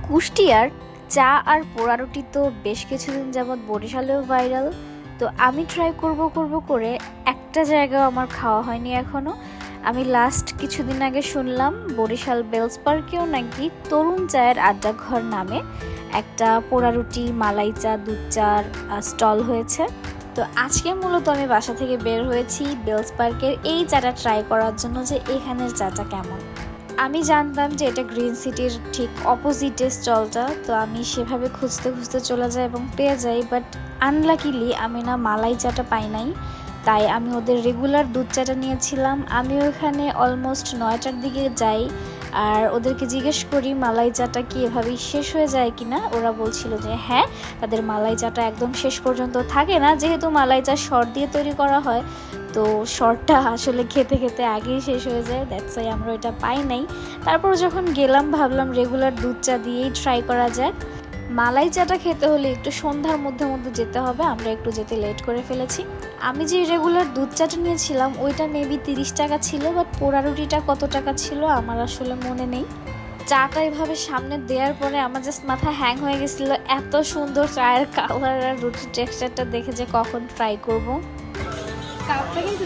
কুষ্টিয়ার চা আর পোড়া রুটি তো বেশ কিছুদিন যাবৎ বরিশালেও ভাইরাল। তো আমি ট্রাই করব করে একটা জায়গাও আমার খাওয়া হয়নি এখনো। আমি লাস্ট কিছুদিন আগে শুনলাম বরিশাল বেলস পার্কেও নাকি তরুণ চায়ের আড্ডা ঘর নামে একটা পোড়া রুটি, মালাই চা, দুধ চার স্টল হয়েছে। তো আজকে মূলত আমি বাসা থেকে বের হয়েছি বেলস পার্কের এই চাটা ট্রাই করার জন্য যে এখানের চাটা কেমন। আমি জানতাম যে এটা গ্রিন সিটির ঠিক অপোজিটে স্টলটা, তো আমি সেভাবে খুঁজতে খুঁজতে চলে যাই এবং পেয়ে যাই। বাট আনলাকিলি আমি না মালাই চাটা পাই নাই, তাই আমি ওদের রেগুলার দুধ চাটা নিয়েছিলাম। আমি ওখানে অলমোস্ট 9টার দিকে যাই আর ওদেরকে জিজ্ঞেস করি মালাই চাটা কি এভাবেই শেষ হয়ে যায় কিনা। ওরা বলছিল যে হ্যাঁ, তাদের মালাই চাটা একদম শেষ পর্যন্ত থাকে না, যেহেতু মালাই চা শর্ট দিয়ে তৈরি করা হয়, তো শর্টটা আসলে খেতে খেতে আগেই শেষ হয়ে যায়। দ্যাটস ওয়াই আমরা এটা পাই নাই। তারপর যখন গেলাম ভাবলাম রেগুলার দুধ চা দিয়েই ট্রাই করা যায়। মালাই চাটা খেতে হলে একটু সন্ধ্যার মধ্যে যেতে হবে, আমরা একটু যেতে লেট করে ফেলেছি। আমি যে রেগুলার দুধ চাটা নিয়েছিলাম ওইটা মেবি 30 টাকা ছিল, বাট পোড়া রুটিটা কত টাকা ছিল আমার আসলে মনে নেই। চাটা এভাবে সামনে দেওয়ার পরে আমার জাস্ট মাথা হ্যাং হয়ে গেছিলো, এত সুন্দর চায়ের কালার আর রুটির টেক্সচারটা দেখে যে কখন ট্রাই করব। কাপটা কিন্তু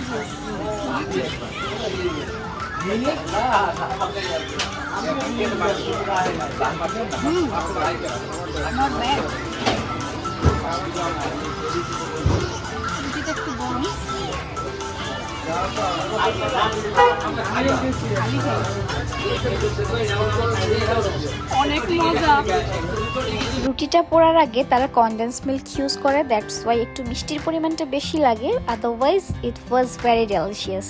একটু বড়, অনেক মজা। রুটিটা পোড়ার আগে তারা কনডেন্স মিল্ক ইউজ করে, দ্যাটস ওয়াই একটু মিষ্টির পরিমাণটা বেশি লাগে, otherwise it was very delicious.